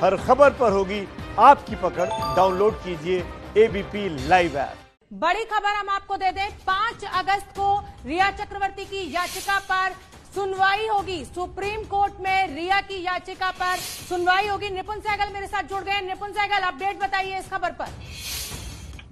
हर खबर पर होगी आपकी पकड़। डाउनलोड कीजिए एबीपी लाइव ऐप। बड़ी खबर हम आपको दे दें, 5 अगस्त को रिया चक्रवर्ती की याचिका पर सुनवाई होगी। सुप्रीम कोर्ट में रिया की याचिका पर सुनवाई होगी। निपुण सहगल मेरे साथ जुड़ गए। निपुण सहगल, अपडेट बताइए इस खबर पर।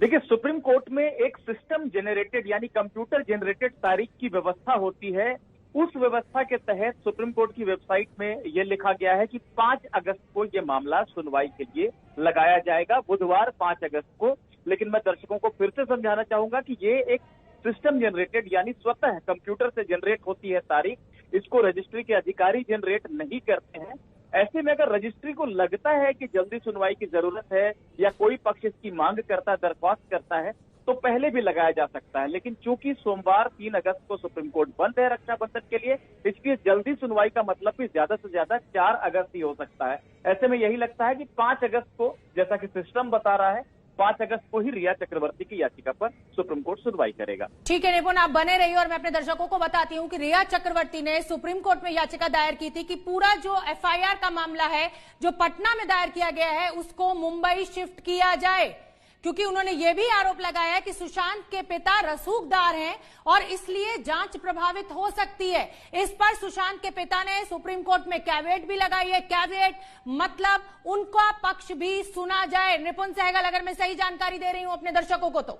देखिए, सुप्रीम कोर्ट में एक सिस्टम जनरेटेड यानी कंप्यूटर जनरेटेड तारीख की व्यवस्था होती है। उस व्यवस्था के तहत सुप्रीम कोर्ट की वेबसाइट में यह लिखा गया है कि 5 अगस्त को यह मामला सुनवाई के लिए लगाया जाएगा, बुधवार 5 अगस्त को। लेकिन मैं दर्शकों को फिर से समझाना चाहूंगा कि ये एक सिस्टम जनरेटेड यानी स्वतः कंप्यूटर से जनरेट होती है तारीख। इसको रजिस्ट्री के अधिकारी जनरेट नहीं करते हैं। ऐसे में अगर रजिस्ट्री को लगता है कि जल्दी सुनवाई की जरूरत है या कोई पक्ष इसकी मांग करता है, दरख्वास्त करता है, तो पहले भी लगाया जा सकता है। लेकिन चूंकि सोमवार 3 अगस्त को सुप्रीम कोर्ट बंद है रक्षाबंधन के लिए, इसलिए जल्दी सुनवाई का मतलब भी ज्यादा से ज्यादा 4 अगस्त ही हो सकता है। ऐसे में यही लगता है कि 5 अगस्त को, जैसा कि सिस्टम बता रहा है, 5 अगस्त को ही रिया चक्रवर्ती की याचिका पर सुप्रीम कोर्ट सुनवाई करेगा। ठीक है निपुण, आप बने रहिए और मैं अपने दर्शकों को बताती हूं कि रिया चक्रवर्ती ने सुप्रीम कोर्ट में याचिका दायर की थी कि पूरा जो एफआईआर का मामला है जो पटना में दायर किया गया है उसको मुंबई शिफ्ट किया जाए, क्योंकि उन्होंने यह भी आरोप लगाया कि सुशांत के पिता रसूखदार हैं और इसलिए जांच प्रभावित हो सकती है। इस पर सुशांत के पिता ने सुप्रीम कोर्ट में कैविएट भी लगाई है। कैविएट मतलब उनका पक्ष भी सुना जाए। निपुण सहगल, अगर मैं सही जानकारी दे रही हूं अपने दर्शकों को तो।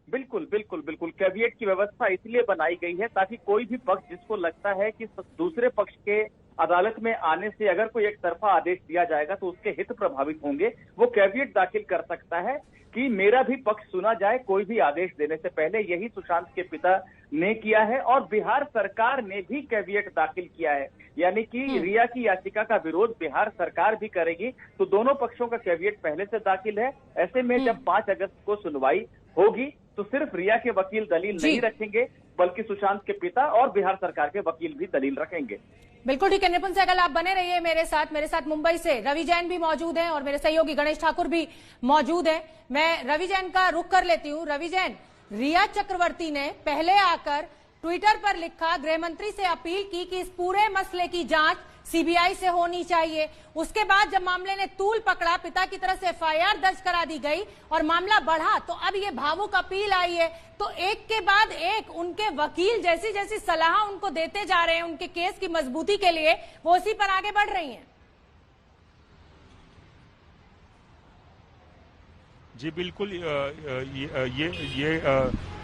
बिल्कुल बिल्कुल बिल्कुल, कैविएट की व्यवस्था इसलिए बनाई गई है ताकि कोई भी पक्ष जिसको लगता है कि दूसरे पक्ष के अदालत में आने से अगर कोई एक तरफा आदेश दिया जाएगा तो उसके हित प्रभावित होंगे, वो कैविएट दाखिल कर सकता है कि मेरा भी पक्ष सुना जाए कोई भी आदेश देने से पहले। यही सुशांत के पिता ने किया है और बिहार सरकार ने भी कैविएट दाखिल किया है। यानी कि रिया की याचिका का विरोध बिहार सरकार भी करेगी, तो दोनों पक्षों का कैविएट पहले से दाखिल है। ऐसे में जब 5 अगस्त को सुनवाई होगी तो सिर्फ रिया के वकील दलील नहीं रखेंगे, बल्कि सुशांत के पिता और बिहार सरकार के वकील भी दलील रखेंगे। बिल्कुल ठीक है निपुण सहगल, आप बने रहिए मेरे साथ मुंबई से रवि जैन भी मौजूद हैं और मेरे सहयोगी गणेश ठाकुर भी मौजूद हैं। मैं रवि जैन का रुख कर लेती हूं। रवि जैन, रिया चक्रवर्ती ने पहले आकर ट्विटर पर लिखा, गृह मंत्री से अपील की कि इस पूरे मसले की जांच सीबीआई से होनी चाहिए। उसके बाद जब मामले ने तूल पकड़ा, पिता की तरफ से एफआईआर दर्ज करा दी गई और मामला बढ़ा, तो अब ये भावुक अपील आई है। तो एक के बाद एक उनके वकील जैसी जैसी सलाह उनको देते जा रहे हैं उनके केस की मजबूती के लिए, वो उसी पर आगे बढ़ रही हैं। जी बिल्कुल, ये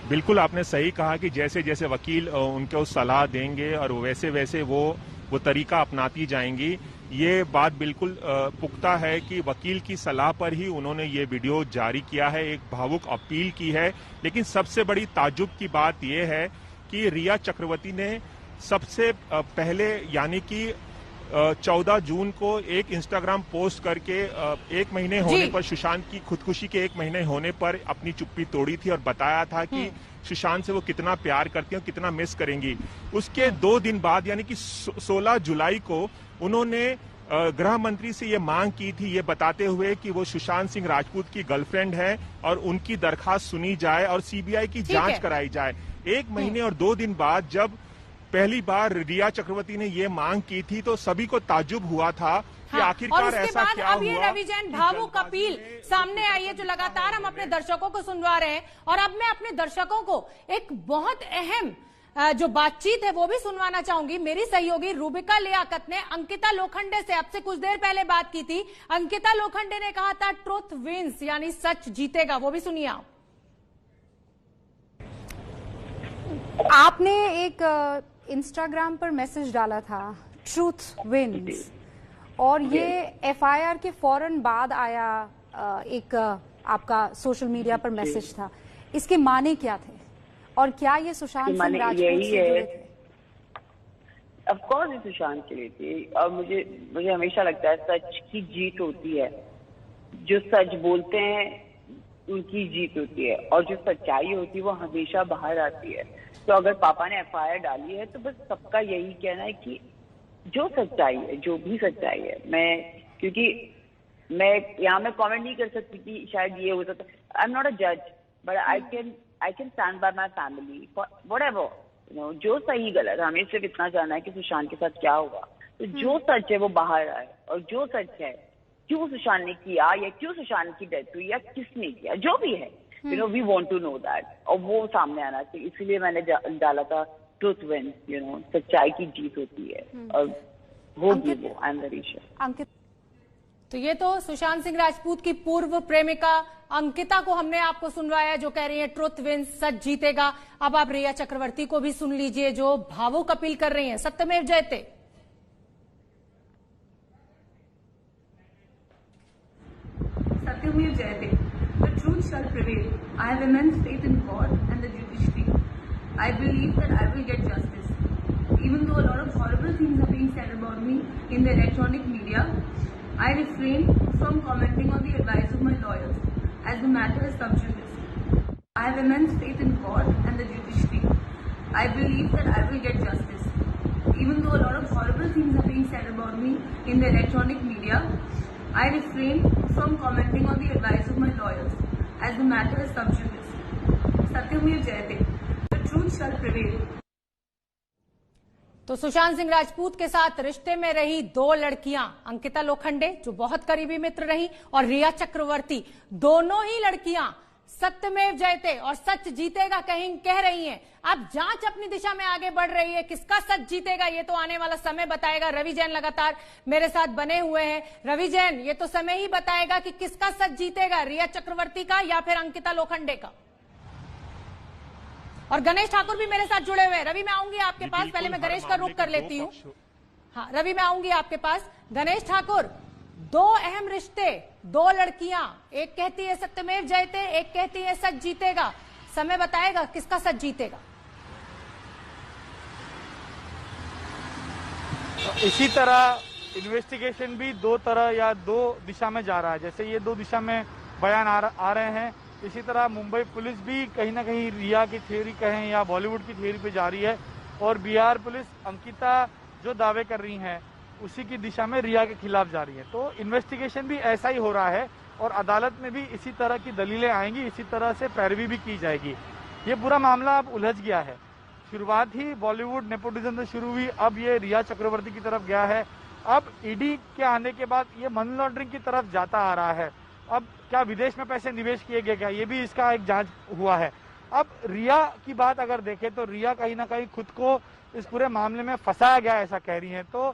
बिल्कुल आपने सही कहा कि जैसे जैसे वकील उनको सलाह देंगे और वैसे वैसे वो तरीका अपनाती जाएंगी। ये बात बिल्कुल पुख्ता है कि वकील की सलाह पर ही उन्होंने ये वीडियो जारी किया है, एक भावुक अपील की है। लेकिन सबसे बड़ी ताज्जुब की बात यह है कि रिया चक्रवर्ती ने सबसे पहले यानी कि 14 जून को एक इंस्टाग्राम पोस्ट करके 1 महीने होने पर, सुशांत की खुदकुशी के 1 महीने होने पर अपनी चुप्पी तोड़ी थी और बताया था कि सुशांत से वो कितना प्यार करती हैं और कितना मिस करेंगी। उसके 2 दिन बाद यानी कि 16 जुलाई को उन्होंने गृह मंत्री से ये मांग की थी, ये बताते हुए कि वो सुशांत सिंह राजपूत की गर्लफ्रेंड है और उनकी दरखास्त सुनी जाए और सीबीआई की जांच कराई जाए। 1 महीने और 2 दिन बाद जब पहली बार रिया चक्रवर्ती ने ये मांग की थी तो सभी को ताज्जुब हुआ था कि आखिरकार ऐसा क्या हुआ। अब ये रवि जैन भावुक अपील सामने आई है जो लगातार हम अपने दर्शकों को सुनवा रहे हैं, और अब मैं अपने दर्शकों को एक बहुत अहम जो बातचीत है वो भी सुनवाना चाहूंगी। मेरी सहयोगी रूबिका लियाकत ने अंकिता लोखंडे से अब से कुछ देर पहले बात की थी। अंकिता लोखंडे ने कहा था ट्रुथ विंस, यानी सच जीतेगा। वो भी सुनिए आप। आपने एक इंस्टाग्राम पर मैसेज डाला था, ट्रूथ विंस, और ये एफआईआर के फौरन बाद आया एक आपका सोशल मीडिया पर मैसेज था। इसके माने क्या थे और क्या ये सुशांत सिंह राजपूत से जुड़े थे? ऑफ कोर्स ये सुशांत के लिए थी, और मुझे हमेशा लगता है सच की जीत होती है। जो सच बोलते हैं उनकी जीत होती है, और जो सच्चाई होती है वो हमेशा बाहर आती है। तो अगर पापा ने एफआईआर डाली है तो बस सबका यही कहना है कि जो सच्चाई है, जो भी सच्चाई है, क्योंकि मैं यहाँ में कमेंट नहीं कर सकती कि शायद ये हो सकता। आई एम नॉट अ जज, but I can stand by my family for whatever, जो सही गलत, हमें सिर्फ इतना जानना है कि सुशांत के साथ क्या होगा। तो जो सच है वो बाहर आए, और जो सच है क्यों सुशांत ने किया या क्यों सुशांत की डेथ हुई या किसने किया, जो भी है, you know we want to know that, और वो सामने आना चाहिए। इसीलिए मैंने डाला था ट्रुथ विंस, यू नो, सच्चाई की जीत होती है, और होगी वो, आई एम वेरी श्योर। अंकित, तो ये तो सुशांत सिंह राजपूत की पूर्व प्रेमिका अंकिता को हमने आपको सुनवाया, जो कह रही है ट्रुथ विंस, सच जीतेगा। अब आप रिया चक्रवर्ती को भी सुन लीजिए, जो भावुक अपील कर रही हैं, सत्यमेव जयते। Satyamir Jayate. The truth shall prevail. I have immense faith in God and the judiciary. I believe that I will get justice. Even though a lot of horrible things are being said about me in the electronic media, I refrain from commenting on the advice of my lawyers, as the matter is sub judice. I have immense faith in God and the judiciary. I believe that I will get justice. Even though a lot of horrible things are being said about me in the electronic media, I refrain from commenting on the advice of my lawyers, as the matter is sub judice. Satyamir Jayate. The truth shall prevail. तो सुशांत सिंह राजपूत के साथ रिश्ते में रही दो लड़कियां, अंकिता लोखंडे जो बहुत करीबी मित्र रही, और रिया चक्रवर्ती, दोनों ही लड़कियां सत्यमेव जयते और सच जीतेगा कहीं कह रही हैं। अब जांच अपनी दिशा में आगे बढ़ रही है, किसका सच जीतेगा ये तो आने वाला समय बताएगा। रवि जैन लगातार मेरे साथ बने हुए हैं। रवि जैन, ये तो समय ही बताएगा कि किसका सच जीतेगा, रिया चक्रवर्ती का या फिर अंकिता लोखंडे का। और गणेश ठाकुर भी मेरे साथ जुड़े हुए हैं। रवि, मैं आऊंगी आपके पास, पहले मैं गणेश का रुख कर लेती हूँ। हाँ रवि, मैं आऊंगी आपके पास। गणेश ठाकुर, दो अहम रिश्ते, दो लड़कियां, एक कहती है सत्यमेव जयते, एक कहती है सच जीतेगा। समय बताएगा किसका सच जीतेगा। इसी तरह इन्वेस्टिगेशन भी दो तरह या दो दिशा में जा रहा है। जैसे ये दो दिशा में बयान आ रहे हैं, इसी तरह मुंबई पुलिस भी कहीं ना कहीं रिया की थ्योरी कहें या बॉलीवुड की थ्योरी पे जा रही है, और बिहार पुलिस अंकिता जो दावे कर रही हैं उसी की दिशा में रिया के खिलाफ जा रही है। तो इन्वेस्टिगेशन भी ऐसा ही हो रहा है, और अदालत में भी इसी तरह की दलीलें आएंगी, इसी तरह से पैरवी भी की जाएगी। ये पूरा मामला अब उलझ गया है। शुरुआत ही बॉलीवुड नेपोटिज्म से शुरू हुई, अब ये रिया चक्रवर्ती की तरफ गया है। अब ईडी के आने के बाद ये मनी लॉन्ड्रिंग की तरफ जाता आ रहा है। अब क्या विदेश में पैसे निवेश किए गए, क्या ये भी इसका एक जांच हुआ है। अब रिया की बात अगर देखें तो रिया कहीं ना कहीं खुद को इस पूरे मामले में फंसाया गया ऐसा कह रही है। तो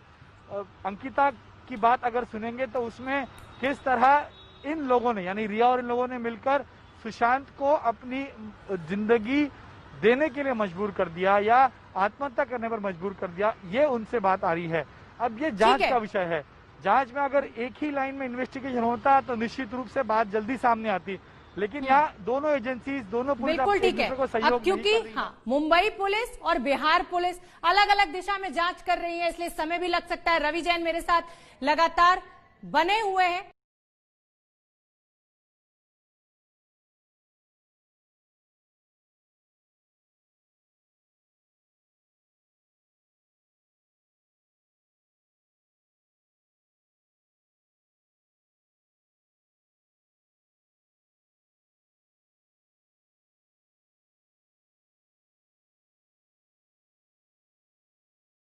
अंकिता की बात अगर सुनेंगे तो उसमें किस तरह इन लोगों ने, यानी रिया और इन लोगों ने मिलकर सुशांत को अपनी जिंदगी देने के लिए मजबूर कर दिया या आत्महत्या करने पर मजबूर कर दिया, ये उनसे बात आ रही है। अब ये जांच का विषय है। जांच में अगर एक ही लाइन में इन्वेस्टिगेशन होता तो निश्चित रूप से बात जल्दी सामने आती, लेकिन यहाँ दोनों एजेंसीज, दोनों पुलिस बिल्कुल ठीक है। अब क्योंकि मुंबई पुलिस और बिहार पुलिस अलग अलग दिशा में जांच कर रही है, इसलिए समय भी लग सकता है। रवि जैन मेरे साथ लगातार बने हुए हैं।